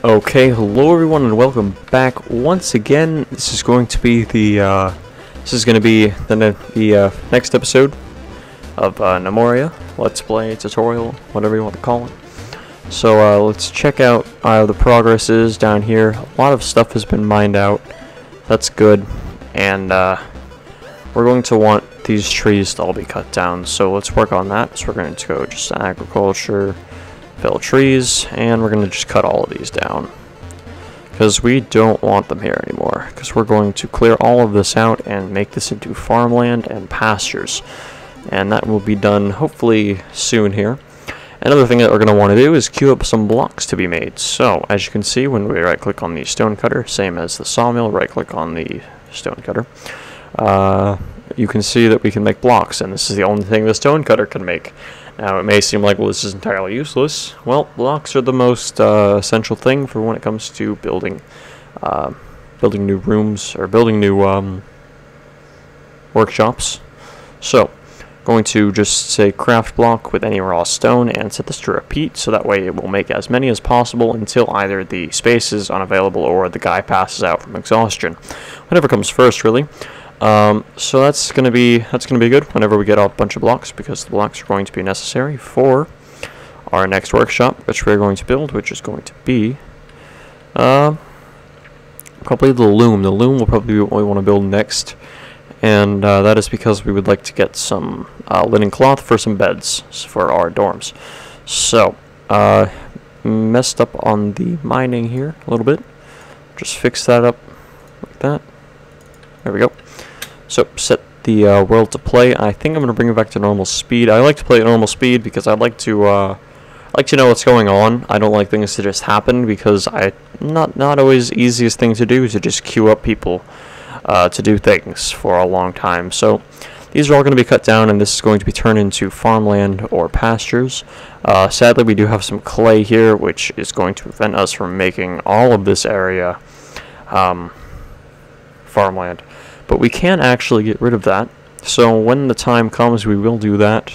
Okay, hello everyone and welcome back once again. This is going to be the next episode of Gnomoria Let's Play tutorial, whatever you want to call it. So let's check out the progress is down here. A lot of stuff has been mined out. That's good, and we're going to want these trees to all be cut down. So let's work on that. So we're going to go just agriculture. Fill trees, and we're going to just cut all of these down because we don't want them here anymore, because we're going to clear all of this out and make this into farmland and pastures, and that will be done hopefully soon here. Another thing that we're going to want to do is queue up some blocks to be made. So as you can see, when we right click on the stone cutter, same as the sawmill, right click on the stone cutter, you can see that we can make blocks, and this is the only thing the stone cutter can make. Now, it may seem like, well, this is entirely useless. Well, blocks are the most essential thing for when it comes to building new rooms, or building new workshops. So, going to just say craft block with any raw stone and set this to repeat, so that way it will make as many as possible until either the space is unavailable or the guy passes out from exhaustion. Whatever comes first, really. So that's gonna be good whenever we get a bunch of blocks, because the blocks are going to be necessary for our next workshop, which we're going to build, which is going to be probably the loom. The loom will probably be what we want to build next, and that is because we would like to get some linen cloth for some beds for our dorms. So messed up on the mining here a little bit. Just fix that up like that. There we go. So set the world to play. I think I'm going to bring it back to normal speed. I like to play at normal speed because I like to know what's going on. I don't like things to just happen, because not always the easiest thing to do is to just queue up people to do things for a long time. So these are all going to be cut down, and this is going to be turned into farmland or pastures. Sadly, we do have some clay here, which is going to prevent us from making all of this area farmland. But we can actually get rid of that, so when the time comes we will do that.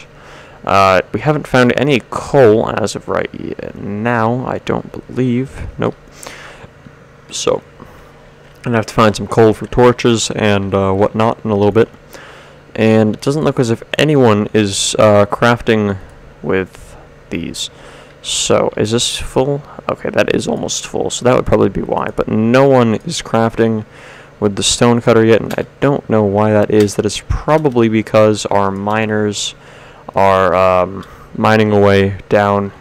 We haven't found any coal as of right now, I don't believe. Nope. So I'm gonna have to find some coal for torches and whatnot in a little bit. And it doesn't look as if anyone is crafting with these. So is this full? Okay, that is almost full, so that would probably be why. But no one is crafting with the stone cutter yet, and I don't know why that is. That is probably because our miners are mining away down,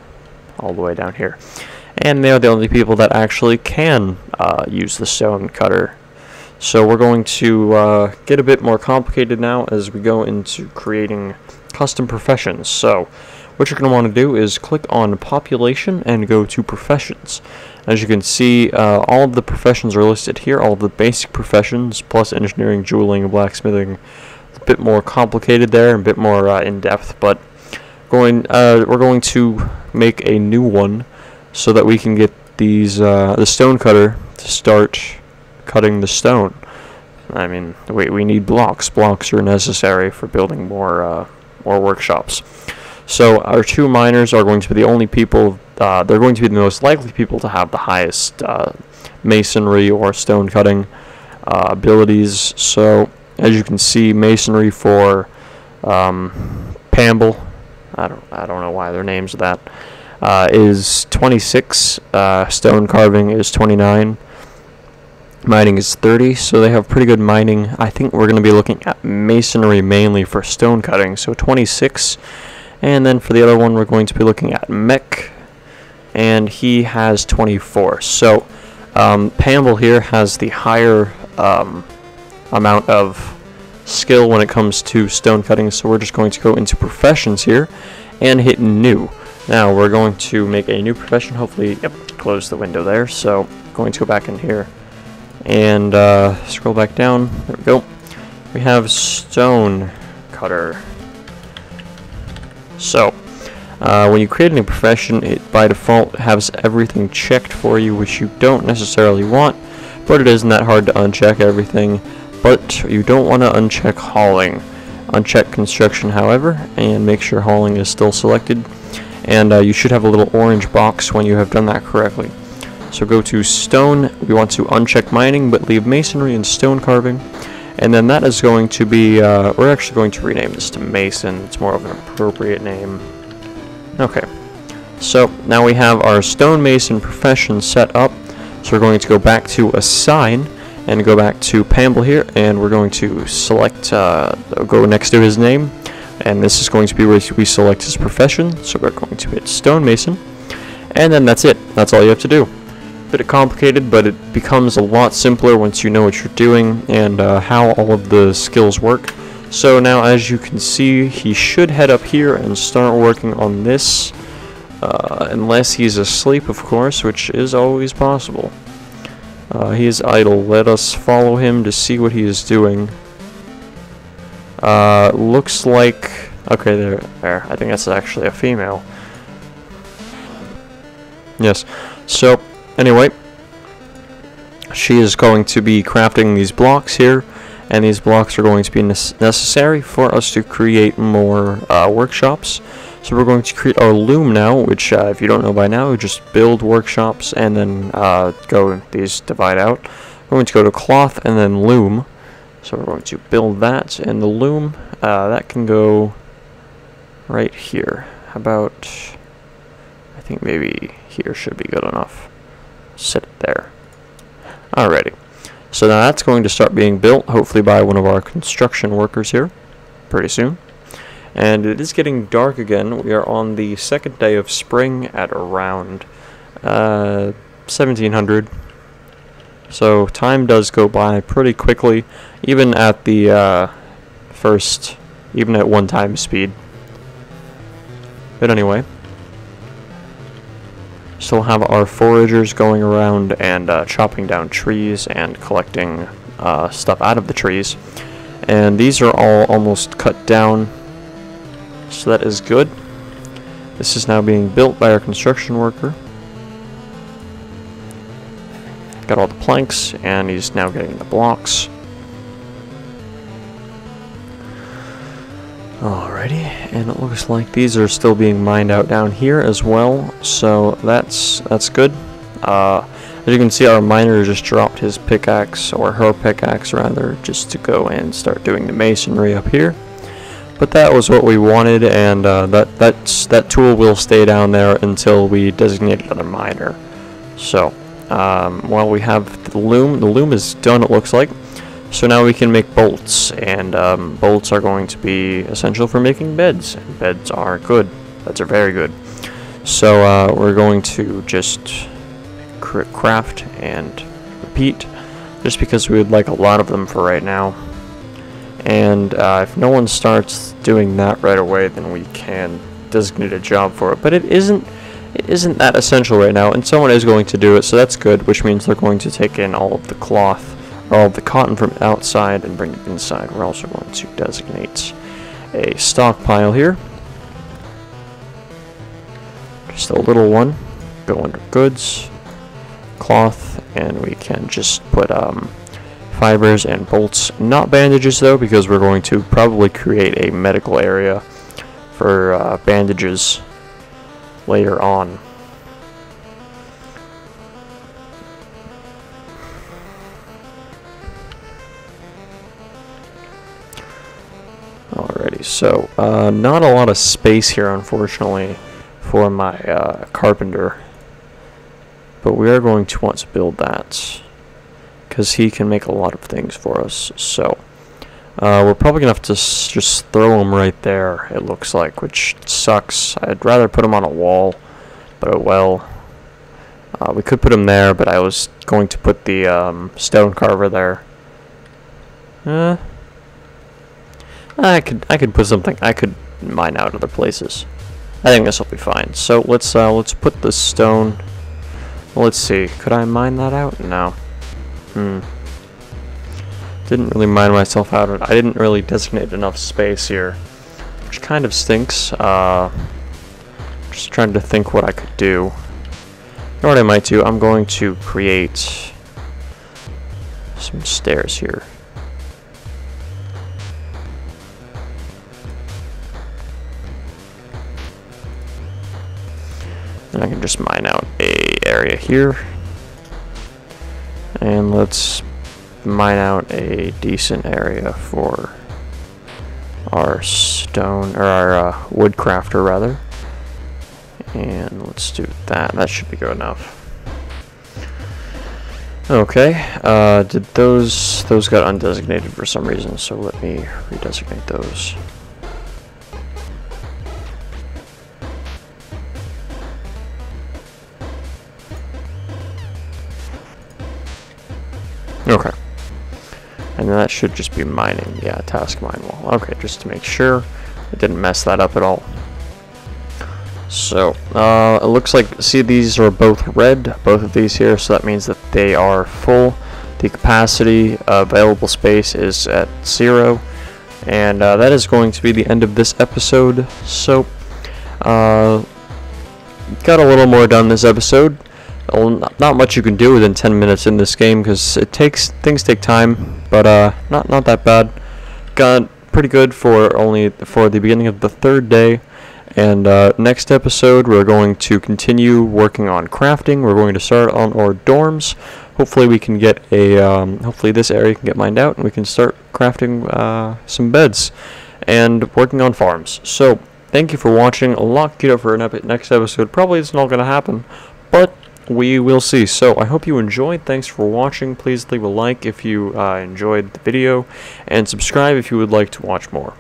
all the way down here, and they're the only people that actually can use the stone cutter. So we're going to get a bit more complicated now as we go into creating custom professions. So what you're going to want to do is click on population and go to professions. As you can see, all of the professions are listed here, all of the basic professions, plus engineering, jeweling, and blacksmithing. It's a bit more complicated there, and a bit more in-depth, but we're going to make a new one so that we can get these the stone cutter to start cutting the stone. I mean, we need blocks. Blocks are necessary for building more workshops. So our two miners are going to be the only people, they're going to be the most likely people to have the highest masonry or stone cutting abilities. So as you can see, masonry for Pamble, I don't know why their names are that, is 26, stone carving is 29, mining is 30, so they have pretty good mining. I think we're going to be looking at masonry mainly for stone cutting, so 26. And then for the other one, we're going to be looking at mech, and he has 24. So Pamble here has the higher amount of skill when it comes to stone cutting, so we're just going to go into professions here and hit new. Now we're going to make a new profession, hopefully, yep, close the window there. So going to go back in here and scroll back down. There we go. We have stone cutter. So when you create a new profession, it by default has everything checked for you, which you don't necessarily want, but it isn't that hard to uncheck everything. But you don't want to uncheck hauling. Uncheck construction, however, and make sure hauling is still selected. And you should have a little orange box when you have done that correctly. So go to stone. We want to uncheck mining, but leave masonry and stone carving. And then that is going to be, we're actually going to rename this to Mason. It's more of an appropriate name. Okay. So now we have our stonemason profession set up. So we're going to go back to assign and go back to Pamble here, and we're going to select, go next to his name, and this is going to be where we select his profession. So we're going to hit stonemason, and then that's it. That's all you have to do. Bit complicated, but it becomes a lot simpler once you know what you're doing and how all of the skills work. So now, as you can see, he should head up here and start working on this, unless he's asleep, of course, which is always possible. He is idle. Let us follow him to see what he is doing. Looks like... Okay, there. I think that's actually a female. Yes. So, anyway, she is going to be crafting these blocks here, and these blocks are going to be necessary for us to create more workshops. So we're going to create our loom now, which if you don't know by now, just build workshops and then these divide out. We're going to go to cloth and then loom. So we're going to build that, and the loom, that can go right here. How about, I think maybe here should be good enough. Set it there. Alrighty. So now that's going to start being built, hopefully by one of our construction workers here, pretty soon. And it is getting dark again. We are on the second day of spring at around 1700. So time does go by pretty quickly, even at the even at 1 time speed. But anyway, still have our foragers going around and chopping down trees and collecting stuff out of the trees. And these are all almost cut down. So that is good. This is now being built by our construction worker. Got all the planks, and he's now getting the blocks. Alrighty, and it looks like these are still being mined out down here as well. So that's good. As you can see, our miner just dropped his pickaxe, or her pickaxe rather, just to go and start doing the masonry up here. But that was what we wanted, and that tool will stay down there until we designate another miner. So, while we have the loom is done, it looks like. So now we can make bolts, and bolts are going to be essential for making beds. And beds are good. Beds are very good. So we're going to just craft and repeat, just because we would like a lot of them for right now. And if no one starts doing that right away, then we can designate a job for it. But it isn't that essential right now, and someone is going to do it, so that's good, which means they're going to take in all of the cloth, or all of the cotton from outside and bring it inside. We're also going to designate a stockpile here. Just a little one. Go under goods, cloth, and we can just put fibers and bolts, not bandages though, because we're going to probably create a medical area for bandages later on. Alrighty, so not a lot of space here, unfortunately, for my carpenter, but we are going to want to build that, because he can make a lot of things for us. So we're probably gonna have to just throw him right there, it looks like, which sucks. I'd rather put him on a wall, but oh well. We could put him there, but I was going to put the stone carver there. I could put something. I could mine out other places. I think this will be fine. So let's put the stone. Let's see. Could I mine that out? No. Didn't really mine myself out. I didn't really designate enough space here, which kind of stinks. Just trying to think what I could do. You know what I might do? I'm going to create some stairs here. And I can just mine out a area here. And let's mine out a decent area for our stone, or our wood crafter rather. And let's do that. That should be good enough. Okay, did those got undesignated for some reason, so let me redesignate those. Okay. And that should just be mining. Yeah, task mine wall. Okay, just to make sure it didn't mess that up at all. So, it looks like, see, these are both red, both of these here, so that means that they are full. The capacity available space is at 0, and that is going to be the end of this episode. So, got a little more done this episode. Not much you can do within 10 minutes in this game, because things take time, but not that bad. Got pretty good for the beginning of the 3rd day. And next episode, we're going to continue working on crafting. We're going to start on our dorms. Hopefully, we can get hopefully this area can get mined out, and we can start crafting some beds and working on farms. So, thank you for watching. A lot queued up for next episode. Probably it's not going to happen, but we will see. So, I hope you enjoyed. Thanks for watching. Please leave a like if you enjoyed the video, and subscribe if you would like to watch more.